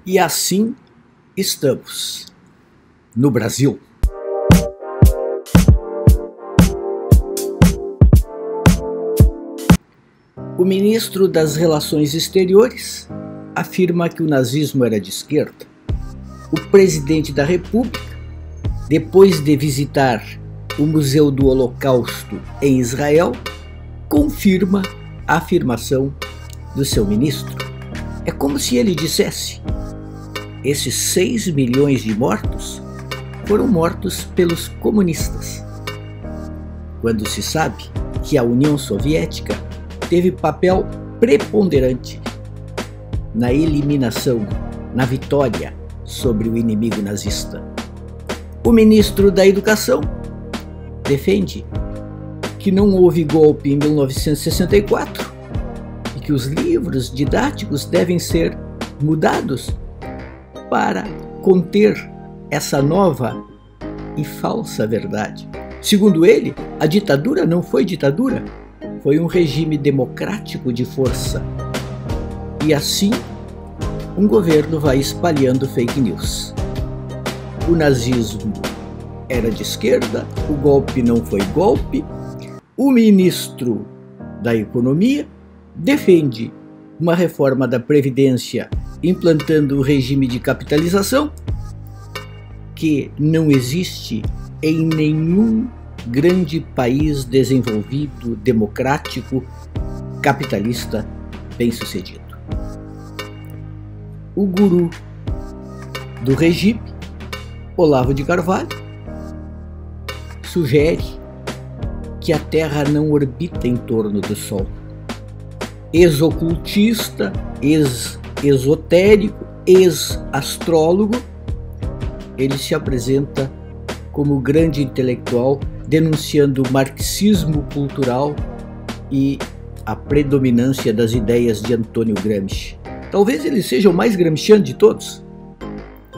E assim estamos no Brasil. O ministro das Relações Exteriores afirma que o nazismo era de esquerda. O presidente da República, depois de visitar o Museu do Holocausto em Israel, confirma a afirmação do seu ministro. É como se ele dissesse: esses 6 milhões de mortos foram mortos pelos comunistas, quando se sabe que a União Soviética teve papel preponderante na eliminação, na vitória sobre o inimigo nazista. O ministro da Educação defende que não houve golpe em 1964 e que os livros didáticos devem ser mudados para conter essa nova e falsa verdade. Segundo ele, a ditadura não foi ditadura, foi um regime democrático de força. E assim, um governo vai espalhando fake news. O nazismo era de esquerda, o golpe não foi golpe. O ministro da Economia defende uma reforma da Previdência implantando o regime de capitalização, que não existe em nenhum grande país desenvolvido, democrático, capitalista, bem-sucedido. O guru do regime, Olavo de Carvalho, sugere que a Terra não orbita em torno do Sol. Ex-ocultista, ex-esotérico, ex-astrólogo, ele se apresenta como grande intelectual, denunciando o marxismo cultural e a predominância das ideias de Antônio Gramsci. Talvez ele seja o mais gramsciano de todos,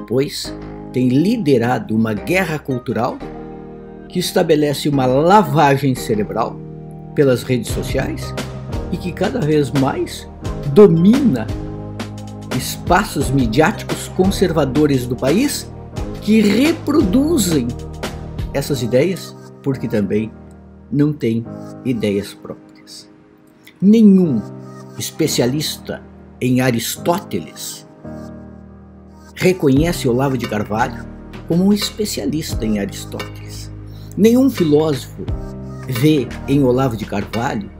pois tem liderado uma guerra cultural que estabelece uma lavagem cerebral pelas redes sociais e que cada vez mais domina espaços midiáticos conservadores do país que reproduzem essas ideias porque também não têm ideias próprias. Nenhum especialista em Aristóteles reconhece Olavo de Carvalho como um especialista em Aristóteles. Nenhum filósofo vê em Olavo de Carvalho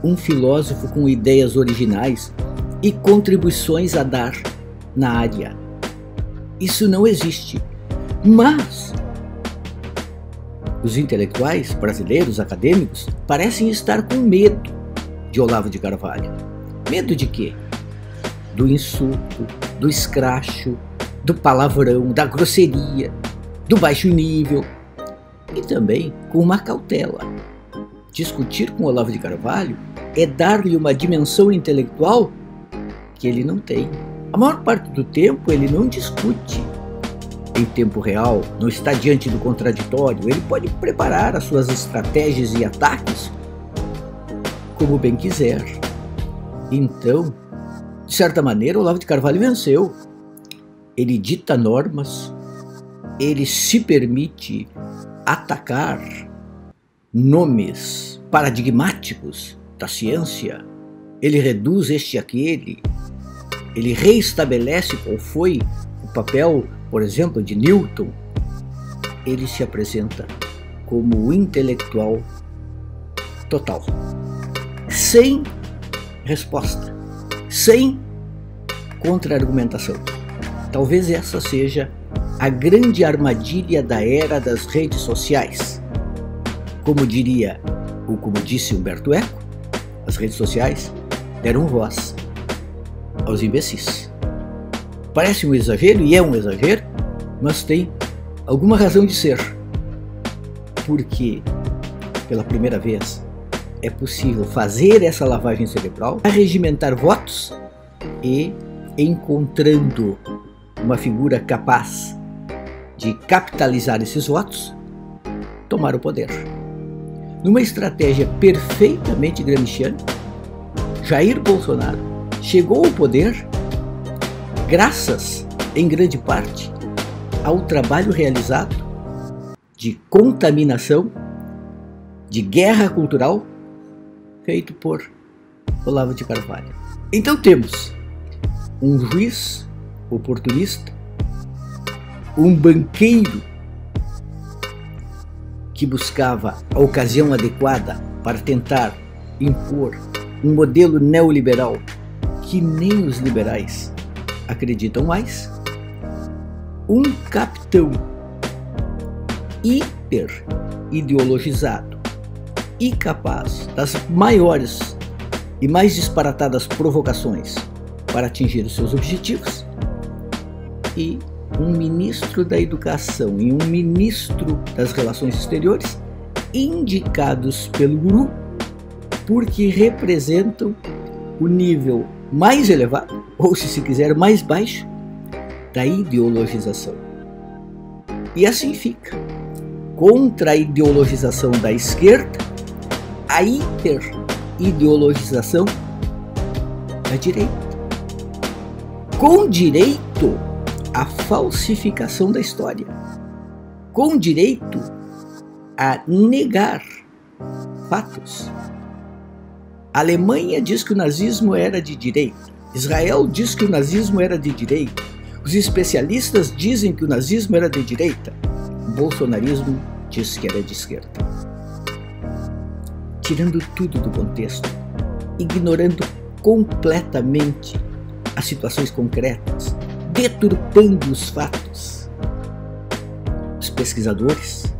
um filósofo com ideias originais e contribuições a dar na área. Isso não existe. Mas os intelectuais brasileiros, acadêmicos, parecem estar com medo de Olavo de Carvalho. Medo de quê? Do insulto, do escracho, do palavrão, da grosseria, do baixo nível. E também com uma cautela. Discutir com Olavo de Carvalho é dar-lhe uma dimensão intelectual que ele não tem. A maior parte do tempo ele não discute em tempo real, não está diante do contraditório. Ele pode preparar as suas estratégias e ataques como bem quiser. Então, de certa maneira, Olavo de Carvalho venceu. Ele dita normas, ele se permite atacar nomes paradigmáticos da ciência, ele reduz este e aquele, ele reestabelece qual foi o papel, por exemplo, de Newton. Ele se apresenta como o intelectual total, sem resposta, sem contra-argumentação. Talvez essa seja a grande armadilha da era das redes sociais. Como disse Humberto Eco, as redes sociais deram voz aos imbecis. Parece um exagero, e é um exagero, mas tem alguma razão de ser. Porque, pela primeira vez, é possível fazer essa lavagem cerebral, regimentar votos e, encontrando uma figura capaz de capitalizar esses votos, tomar o poder. Numa estratégia perfeitamente gramsciana, Jair Bolsonaro chegou ao poder graças, em grande parte, ao trabalho realizado de contaminação, de guerra cultural, feito por Olavo de Carvalho. Então temos um juiz oportunista, um banqueiro que buscava a ocasião adequada para tentar impor um modelo neoliberal que nem os liberais acreditam mais, um capitão hiper ideologizado e capaz das maiores e mais disparatadas provocações para atingir os seus objetivos, e um ministro da Educação e um ministro das Relações Exteriores indicados pelo guru porque representam o nível mais elevado, ou se quiser mais baixo, da ideologização. E assim fica. Contra a ideologização da esquerda, a hiperideologização da direita. Com direito à falsificação da história. Com direito a negar fatos. A Alemanha diz que o nazismo era de direita. Israel diz que o nazismo era de direita. Os especialistas dizem que o nazismo era de direita. O bolsonarismo diz que era de esquerda. Tirando tudo do contexto, ignorando completamente as situações concretas, deturpando os fatos, os pesquisadores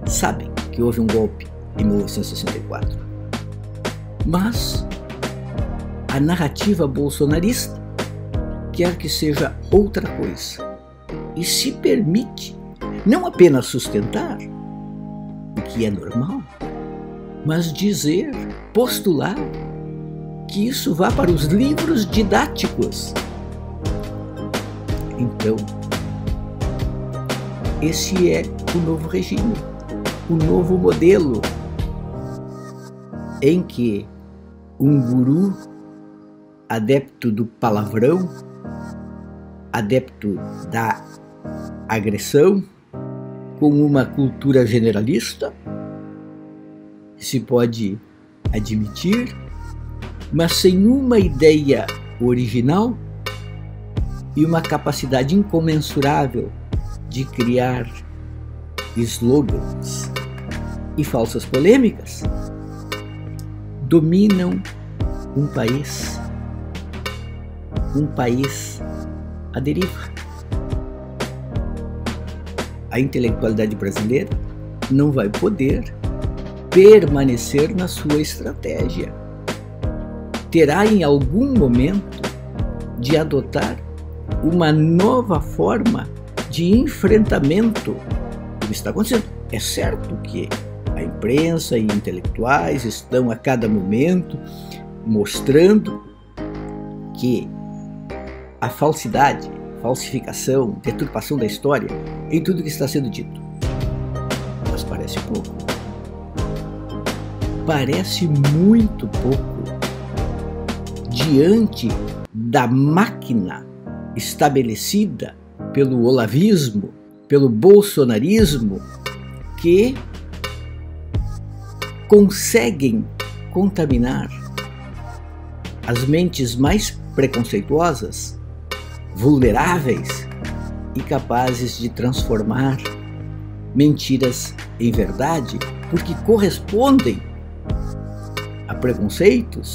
sabem que houve um golpe em 1964. Mas a narrativa bolsonarista quer que seja outra coisa e se permite não apenas sustentar o que é normal, mas dizer, postular que isso vá para os livros didáticos. Então, esse é o novo regime, o novo modelo em que um guru adepto do palavrão, adepto da agressão, com uma cultura generalista, se pode admitir, mas sem uma ideia original e uma capacidade incomensurável de criar slogans e falsas polêmicas, dominam um país à deriva. A intelectualidade brasileira não vai poder permanecer na sua estratégia. Terá em algum momento de adotar uma nova forma de enfrentamento do que está acontecendo. É certo que a imprensa e intelectuais estão a cada momento mostrando que a falsidade, falsificação, deturpação da história em tudo que está sendo dito. Mas parece pouco. Parece muito pouco diante da máquina estabelecida pelo olavismo, pelo bolsonarismo, que conseguem contaminar as mentes mais preconceituosas, vulneráveis e capazes de transformar mentiras em verdade, porque correspondem a preconceitos,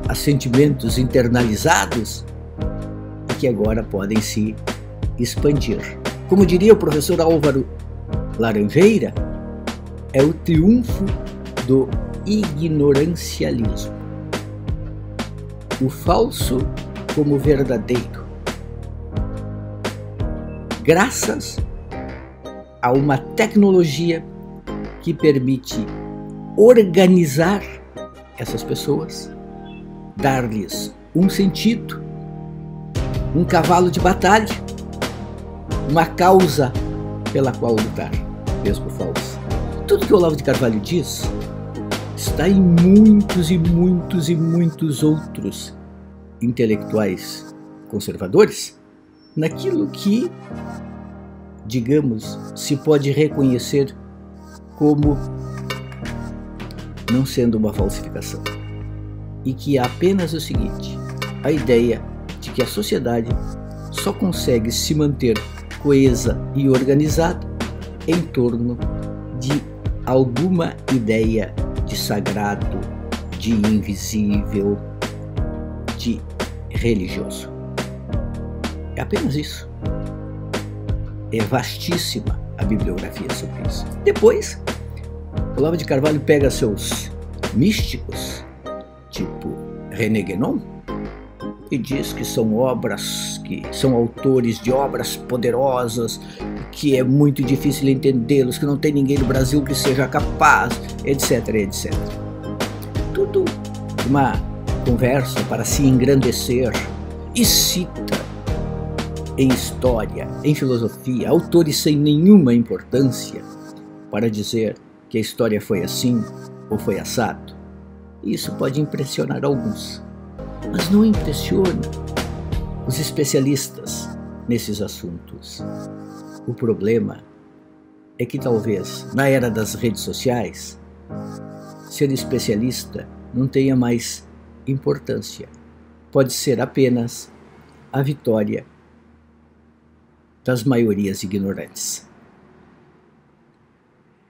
a sentimentos internalizados e que agora podem se expandir. Como diria o professor Álvaro Laranjeira, é o triunfo do ignorancialismo. O falso como verdadeiro. Graças a uma tecnologia que permite organizar essas pessoas, dar-lhes um sentido, um cavalo de batalha, uma causa pela qual lutar, mesmo falsa. Tudo que o Olavo de Carvalho diz está em muitos e muitos e muitos outros intelectuais conservadores, naquilo que, digamos, se pode reconhecer como não sendo uma falsificação. E que é apenas o seguinte: a ideia de que a sociedade só consegue se manter coesa e organizada em torno de alguma ideia de sagrado, de invisível, de religioso. É apenas isso. É vastíssima a bibliografia sobre isso. Depois, Olavo de Carvalho pega seus místicos, tipo René Guénon, e diz que são autores de obras poderosas, que é muito difícil entendê-los, que não tem ninguém no Brasil que seja capaz, etc, etc. Tudo uma conversa para se engrandecer, e cita em história, em filosofia, autores sem nenhuma importância para dizer que a história foi assim ou foi assado. Isso pode impressionar alguns, mas não impressiona os especialistas nesses assuntos. O problema é que talvez na era das redes sociais, ser especialista não tenha mais importância. Pode ser apenas a vitória das maiorias ignorantes.